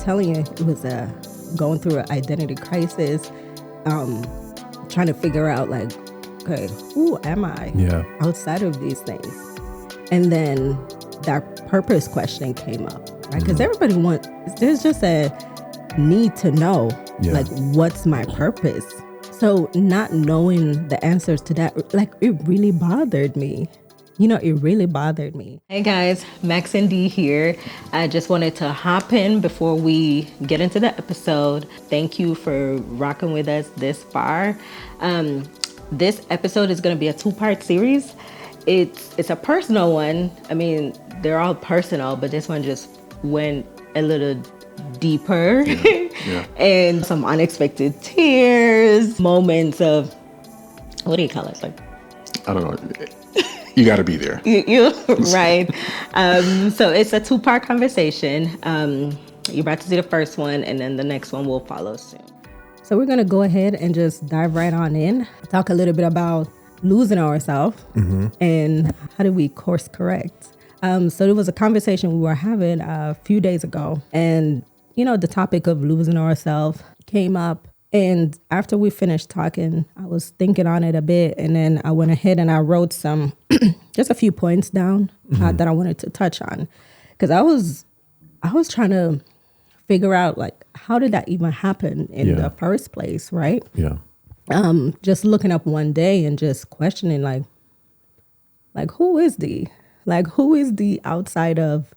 telling you, it was going through an identity crisis, trying to figure out like, okay, who am I outside of these things? And then that purpose question came up, right? Because everybody there's just a need to know, like, what's my purpose? So not knowing the answers to that, like, it really bothered me. It really bothered me. Hey guys, Max and Dee here. I just wanted to hop in before we get into the episode. Thank you for rocking with us this far. This episode is going to be a 2-part series. It's a personal one. I mean, they're all personal, but this one just went a little deeper. And some unexpected tears, moments of, what do you call it? Like, I don't know. You got to be there. You right. So it's a 2-part conversation. You're about to see the first one, and then the next one will follow soon. So we're going to go ahead and just dive right on in. Talk a little bit about losing ourselves and how do we course correct. So there was a conversation we were having a few days ago, and the topic of losing ourselves came up. And after we finished talking, I was thinking on it a bit, and then I went ahead and I wrote some, just a few points down that I wanted to touch on, because I was trying to figure out, like, how did that even happen in the first place, right? Yeah. Just looking up one day and just questioning, like who is Dee? Like, who is Dee outside of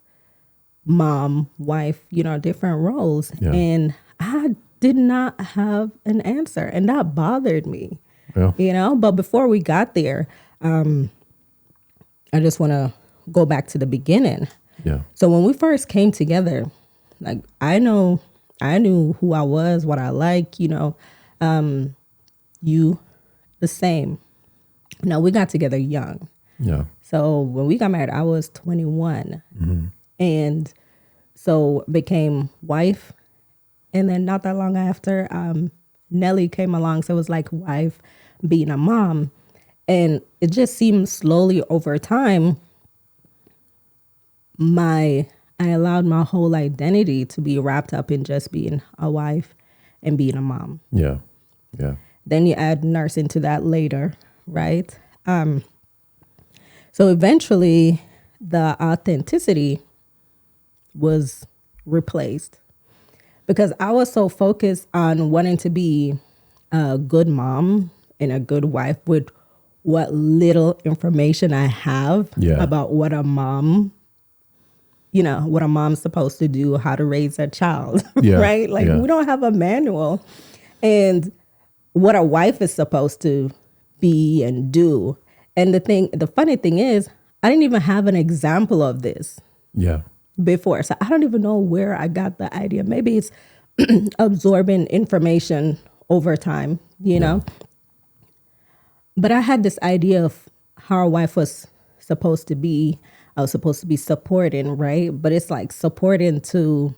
mom, wife, different roles? Yeah. And I did not have an answer, and that bothered me. But before we got there, I just want to go back to the beginning. So when we first came together, like, I knew who I was, what I like, you the same. Now, we got together young. So when we got married, I was 21. And so became wife. And then not that long after, Nellie came along. So it was like wife being a mom. And it just seemed slowly over time, I allowed my whole identity to be wrapped up in just being a wife and being a mom. Yeah. Then you add nurse into that later, right? So eventually the authenticity was replaced because I was so focused on wanting to be a good mom and a good wife with what little information I have about what a mom, what a mom's supposed to do, how to raise a child, right? Like, we don't have a manual. And what a wife is supposed to be and do. And the funny thing is, I didn't even have an example of this before. So I don't even know where I got the idea. Maybe it's absorbing information over time, know. But I had this idea of how a wife was supposed to be. I was supposed to be supporting, right? But it's like supporting to,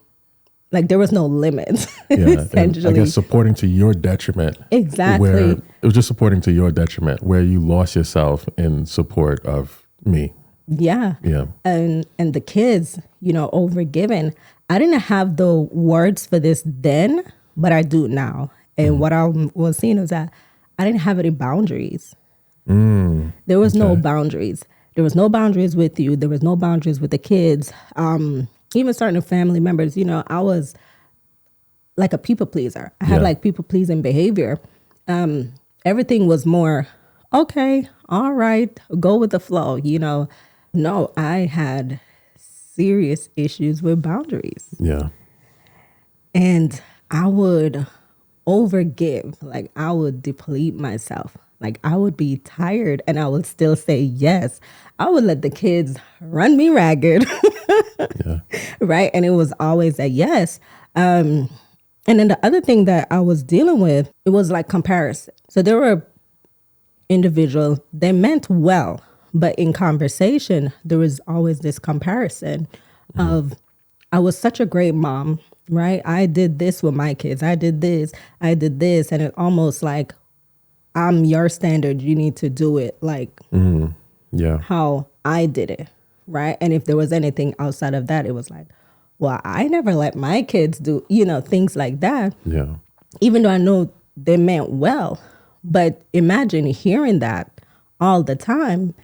like, there was no limits. Essentially. I guess supporting to your detriment. Exactly. Where it was just supporting to your detriment, where you lost yourself in support of me. Yeah. And the kids, overgiving. I didn't have the words for this then, but I do now. And what I was seeing was that I didn't have any boundaries. There was no boundaries. There was no boundaries with you. There was no boundaries with the kids. Even certain family members, I was like a people pleaser. I had like people pleasing behavior. Everything was more, okay, all right, go with the flow, No, I had serious issues with boundaries. And I would overgive, like I would deplete myself. Like I would be tired and I would still say yes. I would let the kids run me ragged. Right. And it was always a yes. And then the other thing that I was dealing with, it was like comparison. So there were individuals, they meant well, but in conversation, there was always this comparison of, I was such a great mom, right? I did this with my kids. I did this. And it almost like, I'm your standard. You need to do it like how I did it, right? And if there was anything outside of that, it was like, well, I never let my kids do, things like that, Yeah. even though I know they meant well. But imagine hearing that all the time.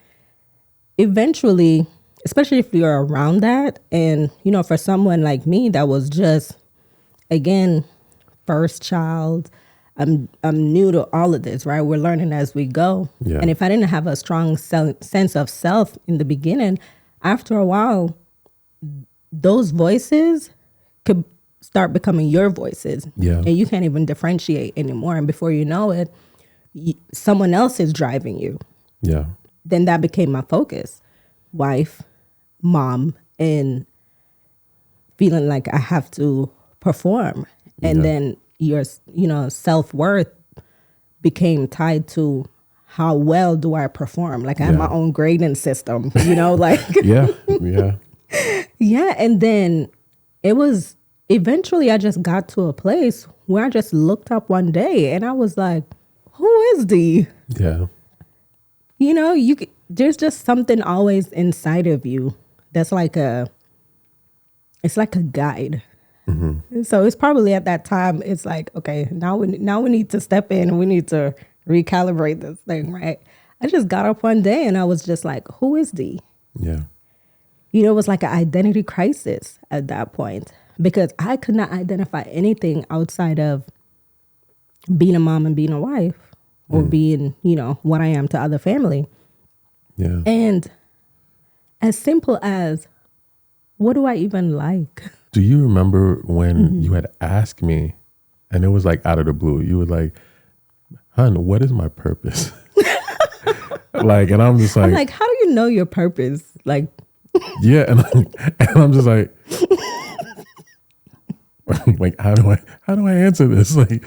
Eventually, especially if you're around that, and, for someone like me that was just, again, first child, I'm new to all of this, right? We're learning as we go. Yeah. And if I didn't have a strong sense of self in the beginning, after a while, those voices could start becoming your voices. Yeah. And you can't even differentiate anymore. And before you know it, someone else is driving you. Yeah. Then that became my focus. Wife, mom, and feeling like I have to perform. And Yeah. then your, self-worth became tied to how well do I perform? Like I had Yeah. my own grading system, like. Yeah. Yeah. Yeah. And then it was eventually I just got to a place where I just looked up one day and I was like, who is Dee? Yeah. There's just something always inside of you that's it's like a guide. Mm-hmm. So it's probably at that time, it's like, okay, now we need to step in and we need to recalibrate this thing, right? I just got up one day and I was just like, who is Dee? Yeah. It was like an identity crisis at that point because I could not identify anything outside of being a mom and being a wife or being, what I am to other family. Yeah. And as simple as, what do I even like? Do you remember when you had asked me, and it was like out of the blue, you were like, "Hun, what is my purpose?" And I'm just like, I'm like, how do you know your purpose? Like, yeah, and I'm just like, like how do I answer this? Like,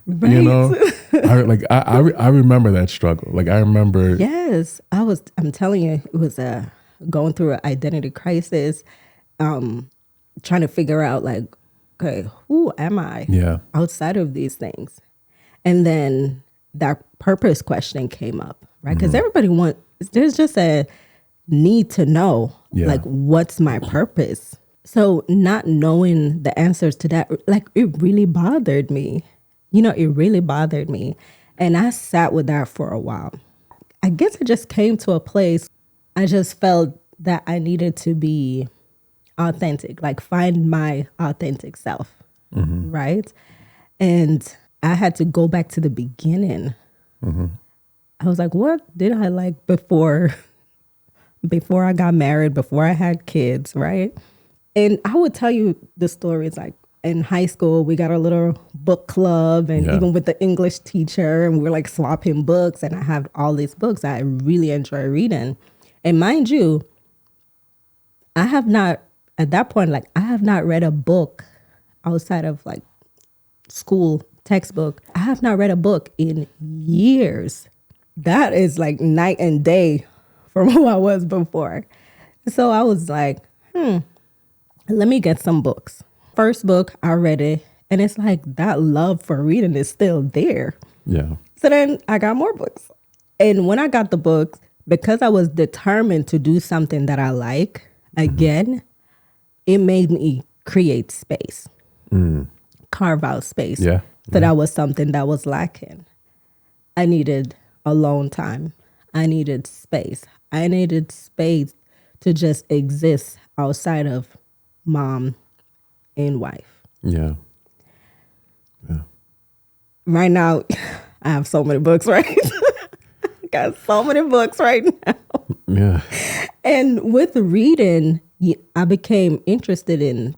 right. I remember that struggle. Like I remember. Yes, I'm telling you, it was going through an identity crisis, trying to figure out like, okay, who am I? Yeah. Outside of these things, and then that purpose question came up, right? Because there's just a need to know, like, what's my purpose? So not knowing the answers to that, like, it really bothered me. It really bothered me. And I sat with that for a while. I guess I just came to a place, I just felt that I needed to be authentic, like find my authentic self, right? And I had to go back to the beginning. I was like, what did I like before I got married, before I had kids, right? And I would tell you the stories like in high school, we got a little book club and even with the English teacher and we're like swapping books and I have all these books I really enjoy reading. And mind you, I have not read a book outside of like school textbook. I have not read a book in years. That is like night and day from who I was before. So I was like, let me get some books. First book, I read it. And it's like that love for reading is still there. Yeah. So then I got more books. And when I got the books, because I was determined to do something that I like, again, it made me create space, carve out space. Yeah. So that was something that was lacking. I needed alone time. I needed space. I needed space to just exist outside of mom and wife. Yeah. Yeah. Right now, I have so many books, right? Got so many books right now. Yeah. And with reading, I became interested in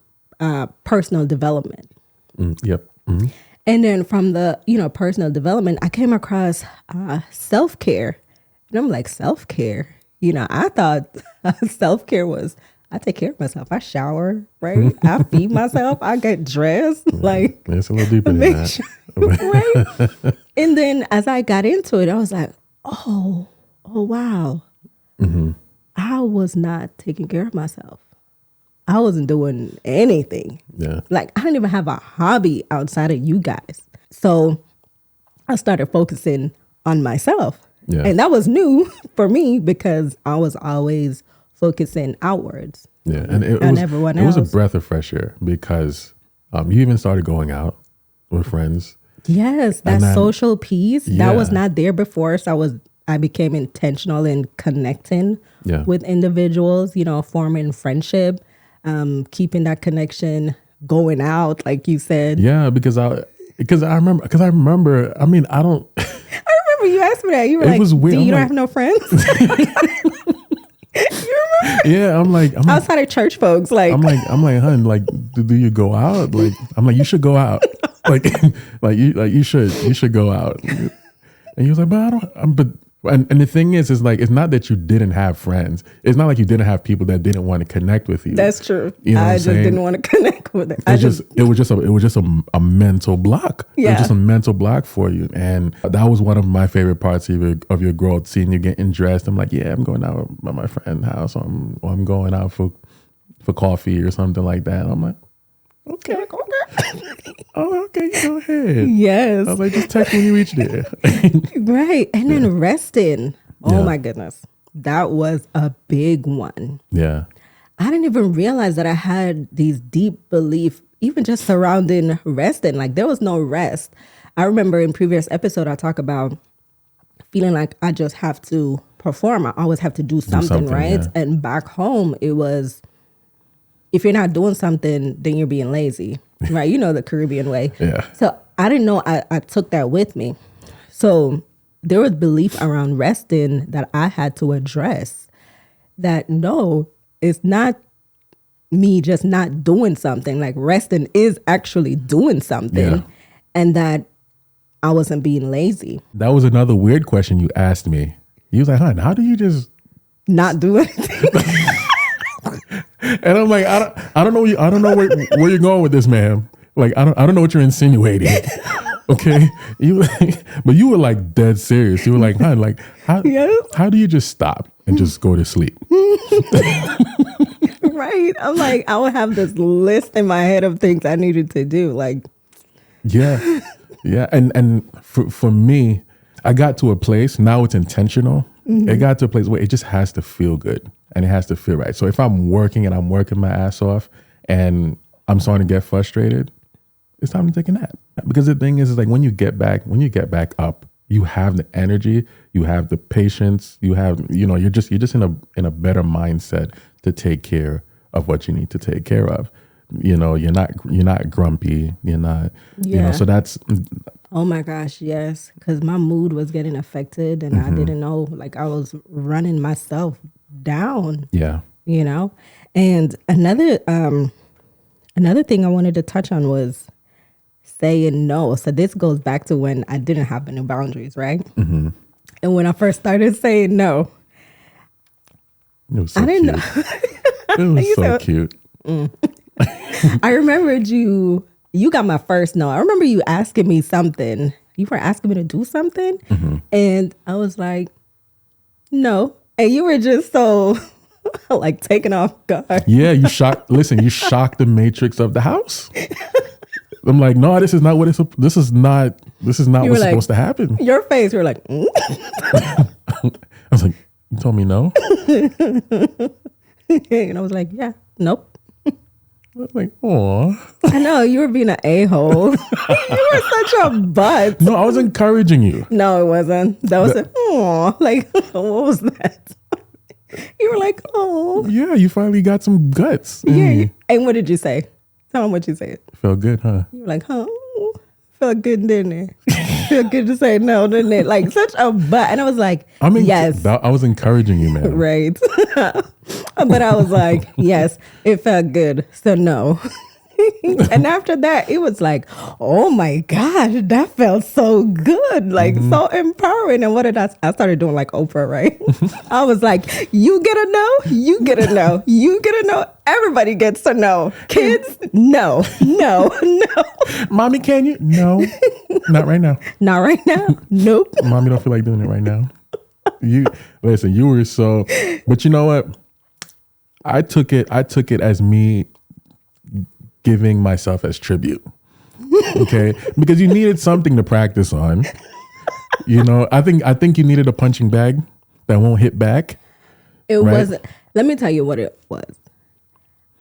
personal development. Yep. Mm-hmm. And then from the, personal development, I came across self-care. And I'm like, self-care? I thought self-care was, I take care of myself. I shower, right? I feed myself. I get dressed. Like, it's a little deeper than that. Right? And then as I got into it, I was like, oh, wow. I was not taking care of myself. I wasn't doing anything. Yeah. Like, I didn't even have a hobby outside of you guys. So I started focusing on myself. Yeah. And that was new for me because I was always focusing outwards. Yeah, and it on was everyone it was a else. breath of fresh air because you even started going out with friends. Yes, that And then- social piece that was Yeah. not there before. So I became intentional in connecting Yeah. with individuals, forming friendship, keeping that connection, going out, like you said. Yeah, because I remember. I mean, I don't. I remember you asked me that. You were It like, was weird. "Do I'm you don't like- have no friends?" Yeah, I'm like, Outside of church folks, like, I'm like, hun, like, do you go out? Like, I'm like, you should go out. like, you should go out. And he was like, but I don't. And the thing is like, it's not that you didn't have friends. It's not like you didn't have people that didn't want to connect with you. that's true. You know what I I'm just saying? didn't want to connect with it. It was just a mental block. It Yeah. was just a mental block for you. And that was one of my favorite parts of your growth, seeing you getting dressed. I'm like, yeah, I'm going out at my friend's house, or I'm going out for coffee or something like that. And I'm like, okay. Oh, okay, go ahead. Yes. I was like, just text when you reach there. Right. And then resting. Oh Yeah. my goodness. That was a big one. Yeah. I didn't even realize that I had these deep belief, even just surrounding resting. Like there was no rest. I remember in previous episode, I talk about feeling like I just have to perform. I always have to do something, right? yeah. And back home, it was, if you're not doing something, then you're being lazy, right? You know, the Caribbean way. Yeah. So I didn't know I took that with me. So there was belief around resting that I had to address, that no, it's not me just not doing something. Like resting is actually doing something. Yeah. And that I wasn't being lazy. That was another weird question you asked me. You was like, hun, how do you just... Not do anything. And I'm like, I don't know where you're going with this, ma'am. Like, I don't know what you're insinuating. Okay, but you were like dead serious. You were like, hun, like how Yes. how do you just stop and just go to sleep? Right. I'm like, I would have this list in my head of things I needed to do. Like, Yeah, yeah. And for me, I got to a place. Now it's intentional. It got to a place where it just has to feel good and it has to feel right. So if I'm working and I'm working my ass off and I'm starting to get frustrated, it's time to take a nap. Because the thing is like when you get back up, you have the energy, you have the patience, you're just in a better mindset to take care of what you need to take care of. You're not grumpy, Yeah. so that's oh my gosh, yes. Because my mood was getting affected and I didn't know, like I was running myself down, yeah. And another thing I wanted to touch on was saying no. So this goes back to when I didn't have any boundaries, right? Mm-hmm. And when I first started saying no, It was so I didn't cute. It was so said- cute. I remembered you got my first no. I remember you asking me something. You were asking me to do something. And I was like, no. And you were just so like taken off guard. Yeah, you shocked the matrix of the house. I'm like, no, this is not what's like- supposed to happen. Your face, you were like, mm? I was like, you told me no? And I was like, yeah, nope. I was like, aw. I know, you were being an a-hole. You were such a butt. No, I was encouraging you. No, it wasn't. That was like, what was that? You were like, oh. Yeah, you finally got some guts. Yeah. And what did you say? Tell them what you said. Felt good, huh? You were like, huh? Felt good, didn't it? Felt good to say no, didn't it? Like such a butt. And I was like, I mean, yes. I was encouraging you, man. Right. But I was like, yes, it felt good. So no. And after that, it was like, oh my gosh, that felt so good. Like so empowering. And what did I started doing like Oprah, right? I was like, you get a no, you get a no, you get a no. Everybody gets a no. Kids, no. Mommy, can you? No, not right now. Not right now. Nope. Mommy don't feel like doing it right now. You listen, you were so, but you know what? I took it as me giving myself as tribute. Okay? Because you needed something to practice on. I think you needed a punching bag that won't hit back. It Right. wasn't Let me tell you what it was.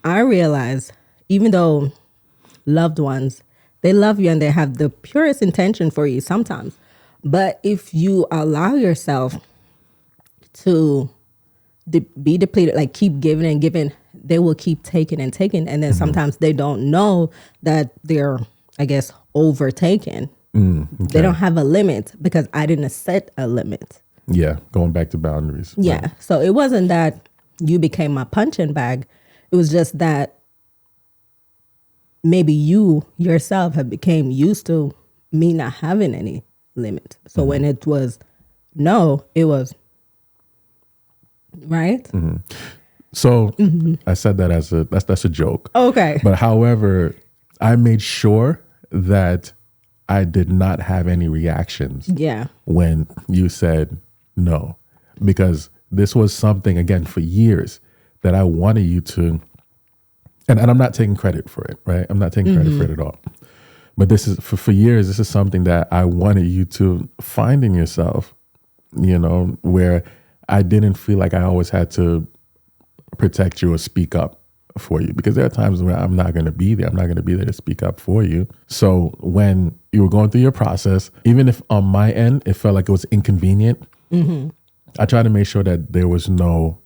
I realized, even though loved ones, they love you and they have the purest intention for you sometimes. But if you allow yourself to be depleted, like keep giving and giving, they will keep taking and taking. And then sometimes they don't know that they're, I guess, overtaken. They don't have a limit because I didn't set a limit. Yeah, going back to boundaries. Yeah. Right. So it wasn't that you became my punching bag. It was just that maybe you yourself have became used to me not having any limit. So when it was no, it was right. So I said that as that's a joke. Okay. But however, I made sure that I did not have any reactions Yeah. when you said no, because this was something, again, for years that I wanted you to, and I'm not taking credit for it, right? I'm not taking credit for it at all. But this is for years, this is something that I wanted you to find in yourself, where I didn't feel like I always had to protect you or speak up for you, because there are times where I'm not going to be there. I'm not going to be there to speak up for you. So when you were going through your process, even if on my end it felt like it was inconvenient, I tried to make sure that there was no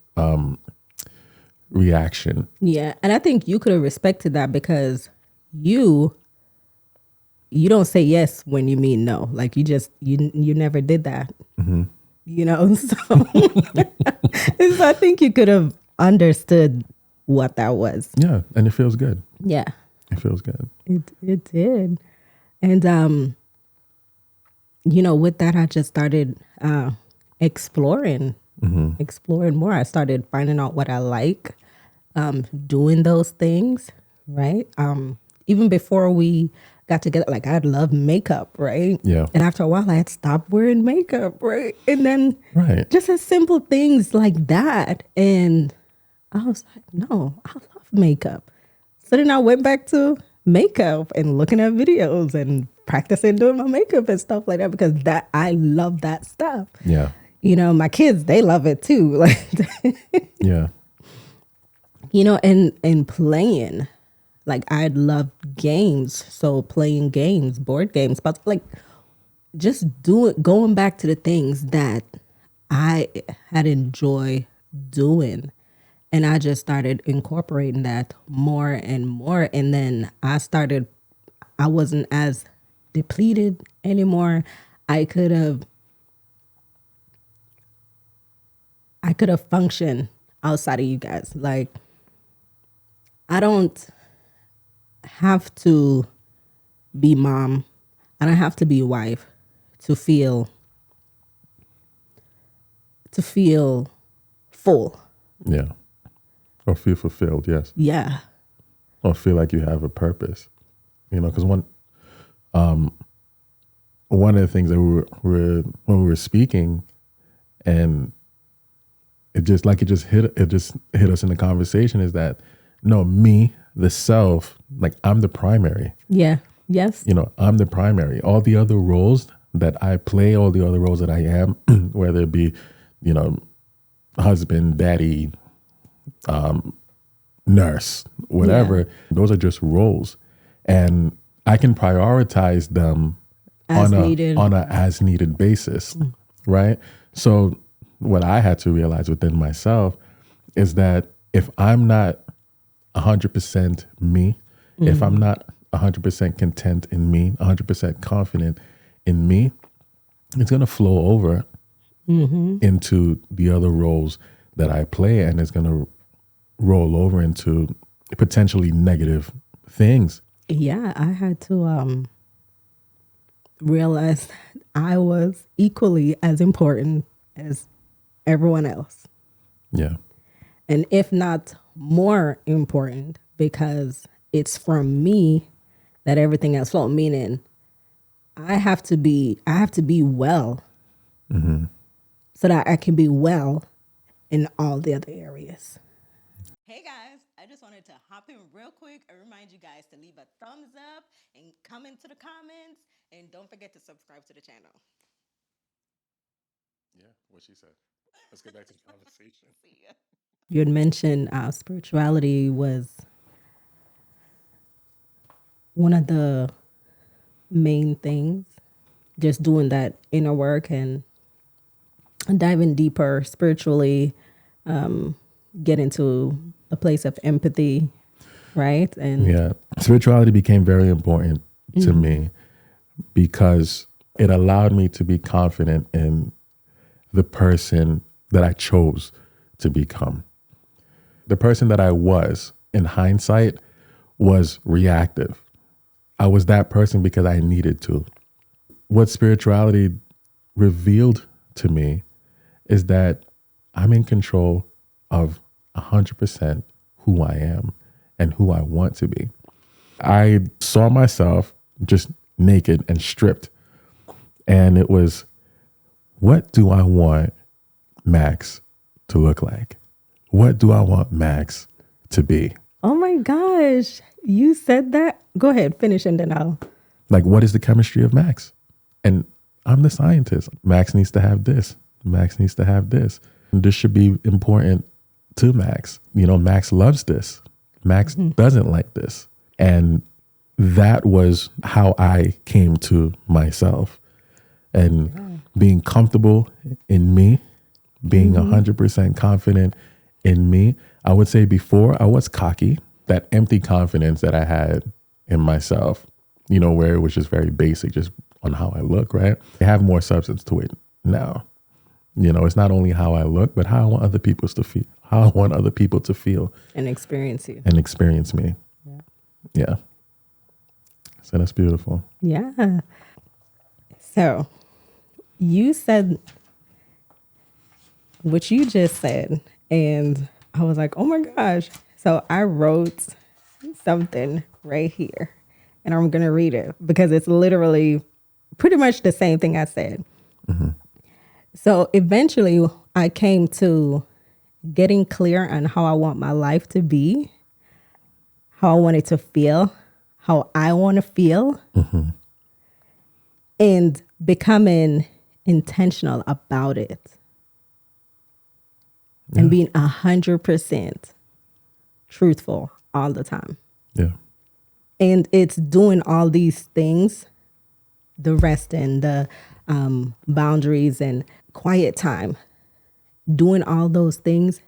reaction. Yeah. And I think you could have respected that because you don't say yes when you mean no. Like you never did that. So, so I think you could have understood what that was. Yeah, and it feels good. Yeah. It feels good. It did. And with that I just started exploring more. I started finding out what I like, doing those things, right? Even before we got together, like I love makeup, right? Yeah. And after a while I had stopped wearing makeup, right? And then Right. just as simple things like that. And I was like, no, I love makeup. So then I went back to makeup and looking at videos and practicing doing my makeup and stuff like that because that I love that stuff. Yeah. My kids, they love it too. Like, Yeah. and playing. Like I love games. So playing games, board games, but like just going back to the things that I had enjoy doing. And I just started incorporating that more and more. And then I wasn't as depleted anymore. I could have functioned outside of you guys. Like I don't have to be mom. I don't have to be wife to feel full. Yeah. Or feel fulfilled. Yes. Yeah. Or feel like you have a purpose. Because one of the things that when we were speaking, and it just hit us in the conversation, is that no, me, the self, like I'm the primary. Yeah. Yes. I'm the primary. All the other roles that I play, all the other roles that I am, whether it be, husband, daddy, nurse, whatever, those are just roles. And I can prioritize them As on needed. a as needed basis. Right. So what I had to realize within myself is that if I'm not 100% me, if I'm not 100% content in me, 100% confident in me, it's going to flow over into the other roles that I play, and it's going to roll over into potentially negative things. Yeah, I had to realize I was equally as important as everyone else. Yeah. And if not more important, because it's from me that everything else flows. Meaning I have to be well so that I can be well in all the other areas. Hey guys, I just wanted to hop in real quick and remind you guys to leave a thumbs up and comment to the comments, and don't forget to subscribe to the channel. Yeah. What she said. Let's get back to the conversation. See ya. You had mentioned spirituality was one of the main things, just doing that inner work and diving deeper spiritually, get into a place of empathy, right? And Yeah. Spirituality became very important to me because it allowed me to be confident in the person that I chose to become. The person that I was, in hindsight, was reactive. I was that person because I needed to. What spirituality revealed to me is that I'm in control of 100% who I am and who I want to be. I saw myself just naked and stripped. And it was, what do I want Max to look like? What do I want Max to be? oh my gosh, you said that. Go ahead, finish, and then I'll. Like, what is the chemistry of Max? And I'm the scientist. Max needs to have this. Max needs to have this. And this should be important to Max. You know, Max loves this. Max doesn't like this. And that was how I came to myself. And being comfortable in me, being 100% confident in me. I would say before I was cocky, that empty confidence that I had in myself, you know, where it was just very basic, just on how I look, right? I have more substance to it now. You know, it's not only how I look, but how I want other people to feel, how I want other people to feel And experience you. and experience me. Yeah. Yeah. So that's beautiful. Yeah. So you said what you just said, and I was like, oh my gosh. So I wrote something right here, and I'm going to read it because it's literally pretty much the same thing I said. So eventually I came to getting clear on how I want my life to be, how I want it to feel, how I want to feel, and becoming intentional about it. And being 100% truthful all the time. Yeah. And it's doing all these things, the resting, the boundaries and quiet time, doing all those things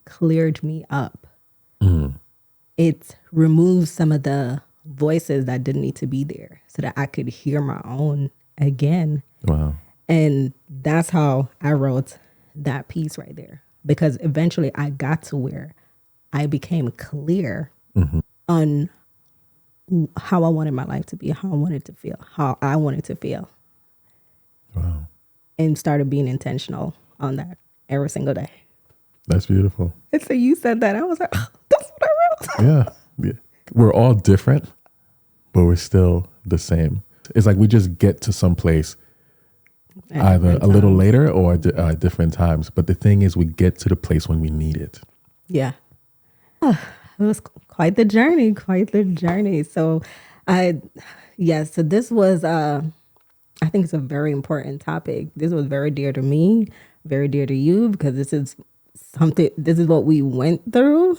cleared me up. It removed some of the voices that didn't need to be there so that I could hear my own again. Wow. And that's how I wrote that piece right there. Because eventually I got to where I became clear on how I wanted my life to be, how I wanted to feel, how I wanted to feel. Wow. And started being intentional on that every single day. That's beautiful. And so you said that. I was like, oh, that's what I wrote. Yeah. We're all different, but we're still the same. It's like we just get to some place either a little later or different times. But the thing is, we get to the place when we need it. Yeah. It was quite the journey, So so this was, I think it's a very important topic. This was very dear to me, very dear to you, because this is what we went through.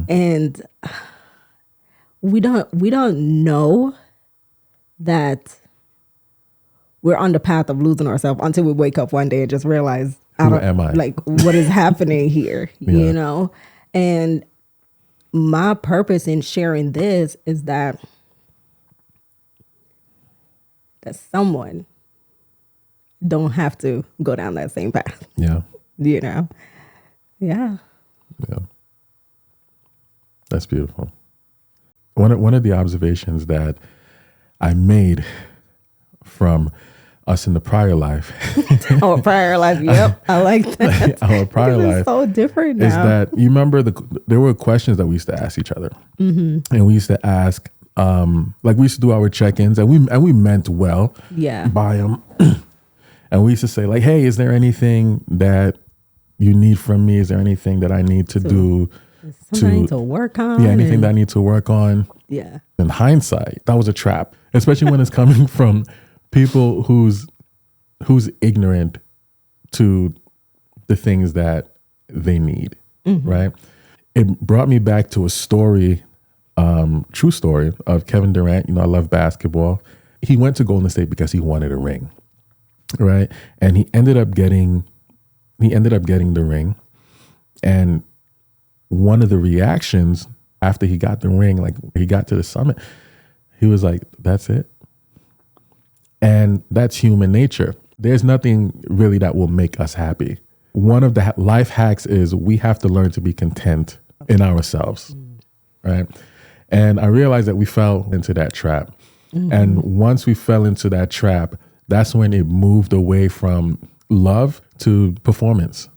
And we don't know that we're on the path of losing ourselves until we wake up one day and just realize, Who am I? like, what is happening here, you know? And my purpose in sharing this is that someone don't have to go down that same path, Yeah. you know? Yeah. Yeah. That's beautiful. One of the observations that I made from us in the prior life. Our prior life. Yep. I like that. Our prior Because life it's so different now. is that you remember there were questions that we used to ask each other, and we used to ask, like we used to do our check-ins, and we meant well, Yeah. by them, and we used to say like, hey, is there anything that you need from me? Is there anything that I need to do? Something to work on. Yeah, anything that I need to work on. Yeah. In hindsight, that was a trap, especially when it's coming from people who's ignorant to the things that they need. right? It brought me back to a story, true story of Kevin Durant. You know, I love basketball. He went to Golden State because he wanted a ring, right? And he ended up getting the ring. And one of the reactions after he got the ring, like he got to the summit, he was like, that's it. And that's human nature. There's nothing really that will make us happy. One of the life hacks is we have to learn to be content in ourselves, right? And I realized that we fell into that trap. And once we fell into that trap, that's when it moved away from love to performance,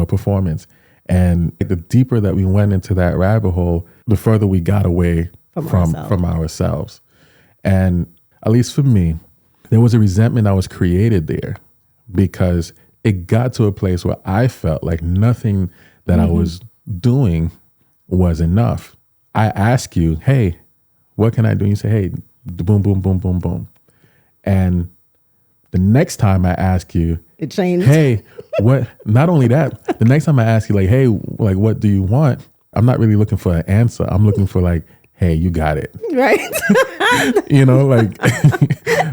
performance. And the deeper that we went into that rabbit hole, the further we got away from ourselves. And at least for me, there was a resentment that was created there because it got to a place where I felt like nothing that I was doing was enough. I ask you, hey, what can I do? And you say, hey, boom, boom, boom, boom, boom. And the next time I ask you, it changed. Hey, what? Not only that, the next time I ask you, like, hey, like, what do you want? I'm not really looking for an answer. I'm looking for like, hey, you got it. Right. Like.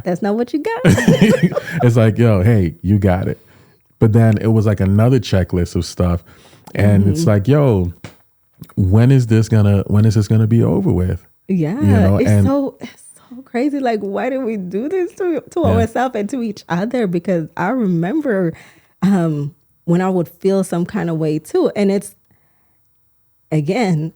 That's not what you got. It's like, yo, hey, you got it. But then it was like another checklist of stuff. And it's like, yo, when is this gonna be over with? Yeah. It's so crazy. Like, why did we do this to ourselves and to each other? Because I remember when I would feel some kind of way too. And it's, again,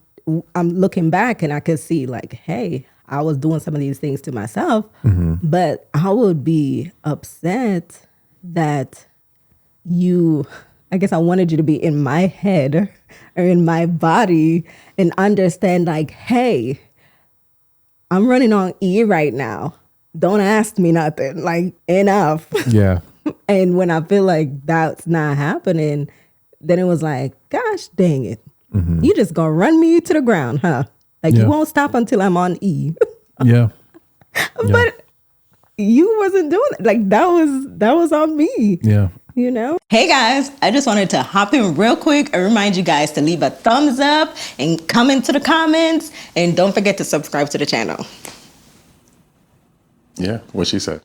I'm looking back and I could see like, hey, I was doing some of these things to myself, but I would be upset that I guess I wanted you to be in my head or in my body and understand like, hey, I'm running on E right now. Don't ask me nothing, like enough. Yeah. And when I feel like that's not happening, then it was like, gosh, dang it. You just gonna run me to the ground, huh? Like you won't stop until I'm on E. Yeah. But you wasn't doing it. Like that was on me. Yeah. Hey guys, I just wanted to hop in real quick and remind you guys to leave a thumbs up and comment to the comments. And don't forget to subscribe to the channel. Yeah, what she said.